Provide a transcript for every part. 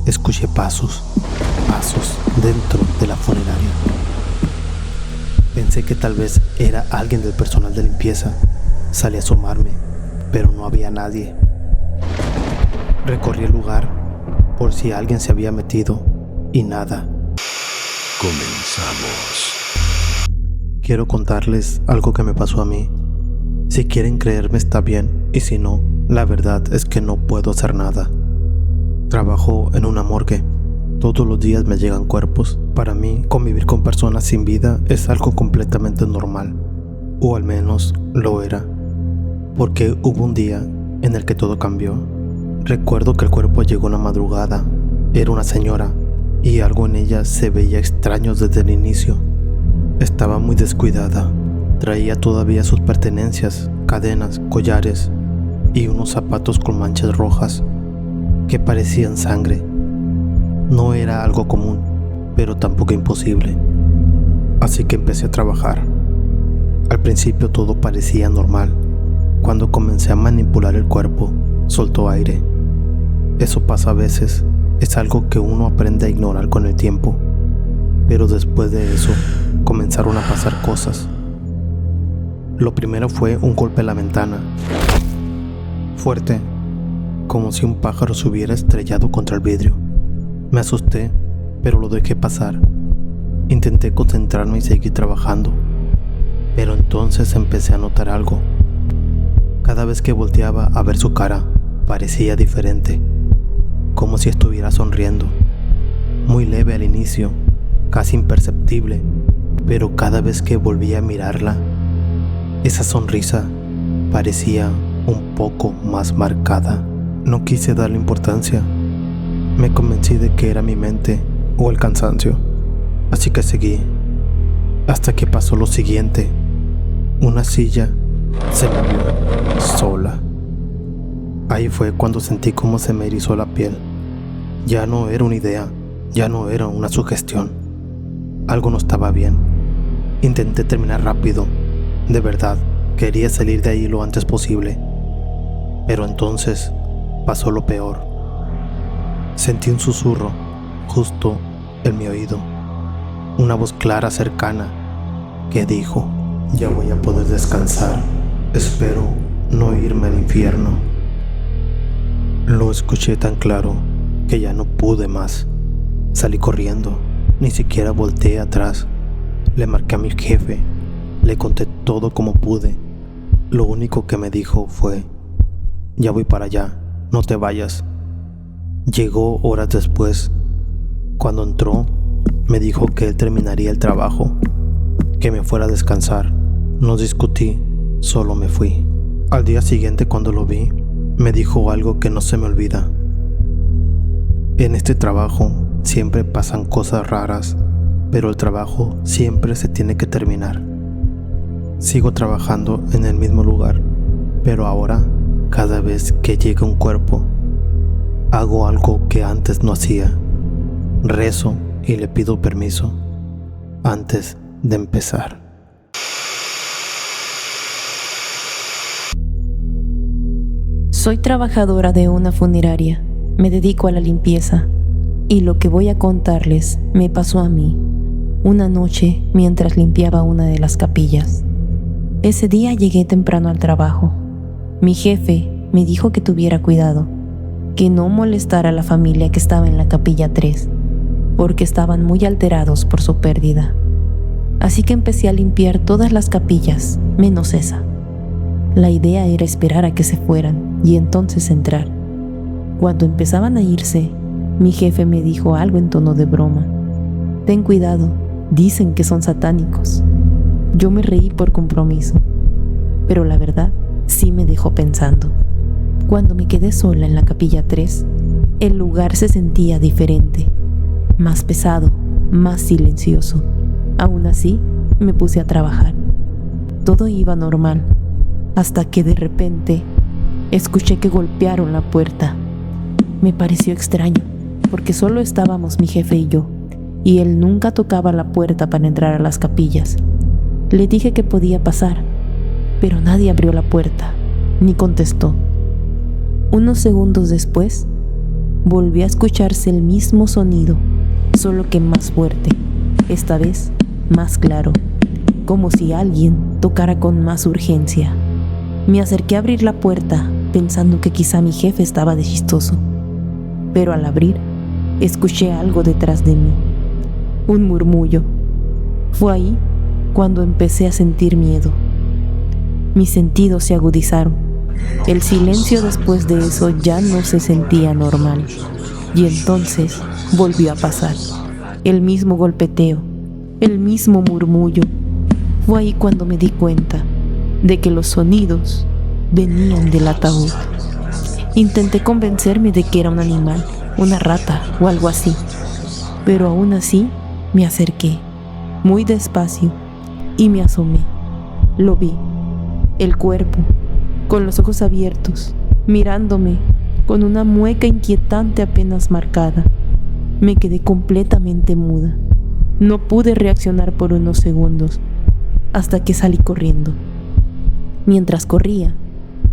escuché pasos dentro de la funeraria. Pensé que tal vez era alguien del personal de limpieza. Salí a asomarme, pero no había nadie. Recorrí el lugar por si alguien se había metido y nada. Comenzamos. Quiero contarles algo que me pasó a mí. Si quieren creerme está bien, y si no, la verdad es que no puedo hacer nada. Trabajo en una morgue. Todos los días me llegan cuerpos. Para mí, convivir con personas sin vida es algo completamente normal. O al menos lo era. Porque hubo un día en el que todo cambió. Recuerdo que el cuerpo llegó una madrugada. Era una señora, y algo en ella se veía extraño desde el inicio. Estaba muy descuidada. Traía todavía sus pertenencias, cadenas, collares y unos zapatos con manchas rojas que parecían sangre. No era algo común, pero tampoco imposible. Así que empecé a trabajar. Al principio todo parecía normal. Cuando comencé a manipular el cuerpo, soltó aire. Eso pasa a veces, es algo que uno aprende a ignorar con el tiempo. Pero después de eso, comenzaron a pasar cosas. Lo primero fue un golpe en la ventana. Fuerte, como si un pájaro se hubiera estrellado contra el vidrio. Me asusté, pero lo dejé pasar. Intenté concentrarme y seguir trabajando. Pero entonces empecé a notar algo. Cada vez que volteaba a ver su cara, parecía diferente. Como si estuviera sonriendo. Muy leve al inicio, casi imperceptible, pero cada vez que volvía a mirarla, esa sonrisa parecía un poco más marcada. No quise darle importancia. Me convencí de que era mi mente o el cansancio, así que seguí. Hasta que pasó lo siguiente. Una silla se movió sola. Ahí fue cuando sentí cómo se me erizó la piel. Ya no era una idea, ya no era una sugestión. Algo no estaba bien. Intenté terminar rápido. De verdad, quería salir de ahí lo antes posible. Pero entonces pasó lo peor. Sentí un susurro justo en mi oído. Una voz clara, cercana, que dijo: ya voy a poder descansar. Espero no irme al infierno. Lo escuché tan claro que ya no pude más. Salí corriendo. Ni siquiera volteé atrás. Le marqué a mi jefe. Le conté todo como pude. Lo único que me dijo fue: ya voy para allá, no te vayas. Llegó horas después. Cuando entró, me dijo que él terminaría el trabajo, que me fuera a descansar. No discutí, solo me fui. Al día siguiente, cuando lo vi, me dijo algo que no se me olvida. En este trabajo siempre pasan cosas raras, pero el trabajo siempre se tiene que terminar. Sigo trabajando en el mismo lugar, pero ahora, cada vez que llega un cuerpo, hago algo que antes no hacía. Rezo y le pido permiso antes de empezar. Soy trabajadora de una funeraria. Me dedico a la limpieza. Y lo que voy a contarles me pasó a mí, una noche mientras limpiaba una de las capillas. Ese día llegué temprano al trabajo. Mi jefe me dijo que tuviera cuidado, que no molestara a la familia que estaba en la capilla 3, porque estaban muy alterados por su pérdida. Así que empecé a limpiar todas las capillas, menos esa. La idea era esperar a que se fueran y entonces entrar. Cuando empezaban a irse, mi jefe me dijo algo en tono de broma. Ten cuidado, dicen que son satánicos. Yo me reí por compromiso, pero la verdad sí me dejó pensando. Cuando me quedé sola en la capilla 3, el lugar se sentía diferente, más pesado, más silencioso. Aún así, me puse a trabajar. Todo iba normal, hasta que de repente escuché que golpearon la puerta. Me pareció extraño, porque solo estábamos mi jefe y yo, y él nunca tocaba la puerta para entrar a las capillas. Le dije que podía pasar, pero nadie abrió la puerta, ni contestó. Unos segundos después, volvió a escucharse el mismo sonido, solo que más fuerte, esta vez más claro, como si alguien tocara con más urgencia. Me acerqué a abrir la puerta pensando que quizá mi jefe estaba de chistoso, pero al abrir, escuché algo detrás de mí, un murmullo. Fue ahí cuando empecé a sentir miedo. Mis sentidos se agudizaron. El silencio después de eso ya no se sentía normal. Y entonces volvió a pasar. El mismo golpeteo, el mismo murmullo. Fue ahí cuando me di cuenta de que los sonidos venían del ataúd. Intenté convencerme de que era un animal, una rata o algo así. Pero aún así me acerqué, muy despacio, y me asomé. Lo vi. El cuerpo, con los ojos abiertos, mirándome con una mueca inquietante apenas marcada. Me quedé completamente muda. No pude reaccionar por unos segundos, hasta que salí corriendo. Mientras corría,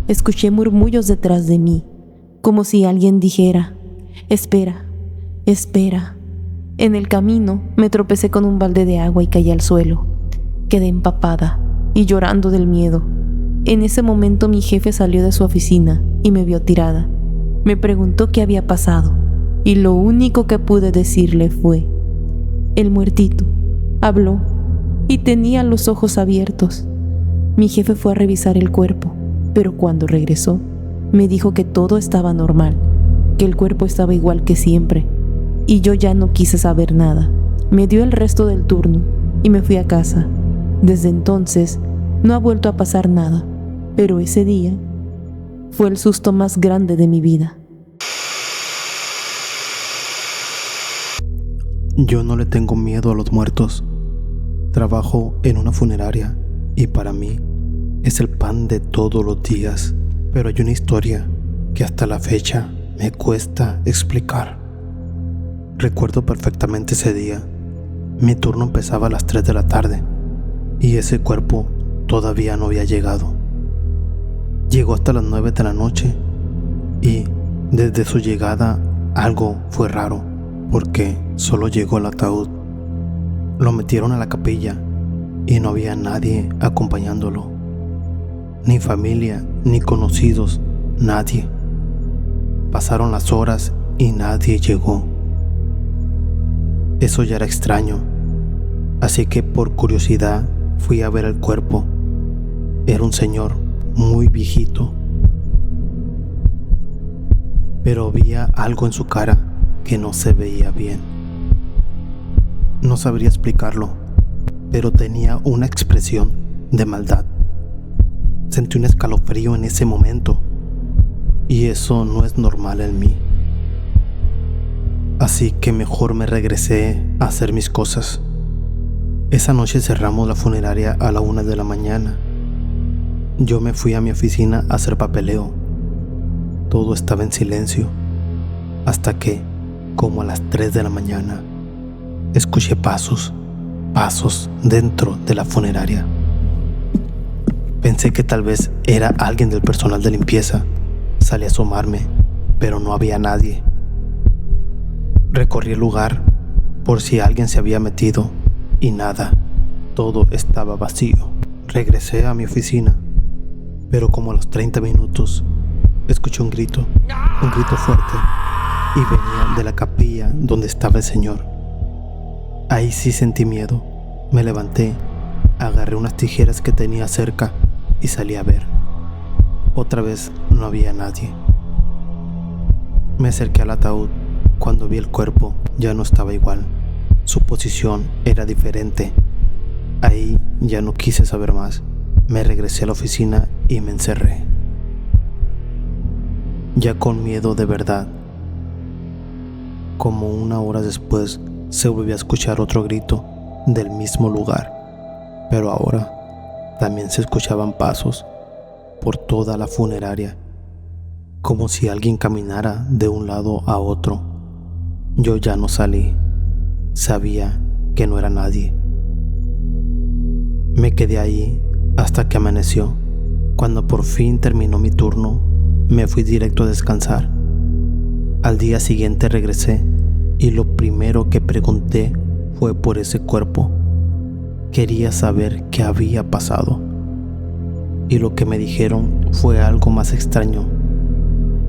escuché murmullos detrás de mí, como si alguien dijera: espera, espera. En el camino me tropecé con un balde de agua y caí al suelo. Quedé empapada y llorando del miedo. En ese momento mi jefe salió de su oficina y me vio tirada. Me preguntó qué había pasado y lo único que pude decirle fue: el muertito habló y tenía los ojos abiertos. Mi jefe fue a revisar el cuerpo, pero cuando regresó me dijo que todo estaba normal, que el cuerpo estaba igual que siempre, y yo ya no quise saber nada. Me dio el resto del turno y me fui a casa. Desde entonces no ha vuelto a pasar nada, pero ese día fue el susto más grande de mi vida. Yo no le tengo miedo a los muertos. Trabajo en una funeraria y para mí es el pan de todos los días. Pero hay una historia que hasta la fecha me cuesta explicar. Recuerdo perfectamente ese día. Mi turno empezaba a las 3 de la tarde y ese cuerpo todavía no había llegado. Llegó hasta las 9 de la noche y desde su llegada algo fue raro, porque solo llegó el ataúd. Lo metieron a la capilla y no había nadie acompañándolo. Ni familia, ni conocidos, nadie. Pasaron las horas y nadie llegó. Eso ya era extraño, así que por curiosidad fui a ver el cuerpo. Era un señor muy viejito, pero había algo en su cara que no se veía bien. No sabría explicarlo, pero tenía una expresión de maldad. Sentí un escalofrío en ese momento, y eso no es normal en mí. Así que mejor me regresé a hacer mis cosas. Esa noche cerramos la funeraria a la 1 de la mañana. Yo me fui a mi oficina a hacer papeleo. Todo estaba en silencio, hasta que, como a las 3 de la mañana, escuché pasos dentro de la funeraria. Pensé que tal vez era alguien del personal de limpieza. Salí a asomarme, pero no había nadie. Recorrí el lugar por si alguien se había metido y nada, todo estaba vacío. Regresé a mi oficina, pero como a los 30 minutos escuché un grito fuerte, y venía de la capilla donde estaba el señor. Ahí sí sentí miedo. Me levanté, agarré unas tijeras que tenía cerca y salí a ver. Otra vez no había nadie. Me acerqué al ataúd. Cuando vi el cuerpo ya no estaba igual. Su posición era diferente. Ahí ya no quise saber más. Me regresé a la oficina y me encerré, ya con miedo de verdad. Como 1 hora después se volvió a escuchar otro grito del mismo lugar, pero ahora también se escuchaban pasos por toda la funeraria, como si alguien caminara de un lado a otro. Yo ya no salí. Sabía que no era nadie. Me quedé ahí hasta que amaneció. Cuando por fin terminó mi turno, me fui directo a descansar. Al día siguiente regresé y lo primero que pregunté fue por ese cuerpo. Quería saber qué había pasado. Y lo que me dijeron fue algo más extraño.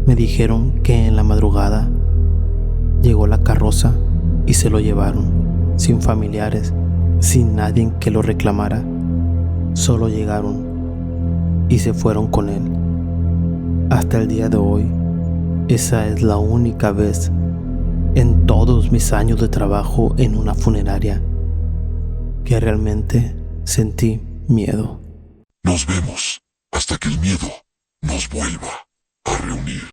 Me dijeron que en la madrugada llegó la carroza y se lo llevaron, sin familiares, sin nadie que lo reclamara. Solo llegaron y se fueron con él. Hasta el día de hoy, esa es la única vez en todos mis años de trabajo en una funeraria que realmente sentí miedo. Nos vemos hasta que el miedo nos vuelva a reunir.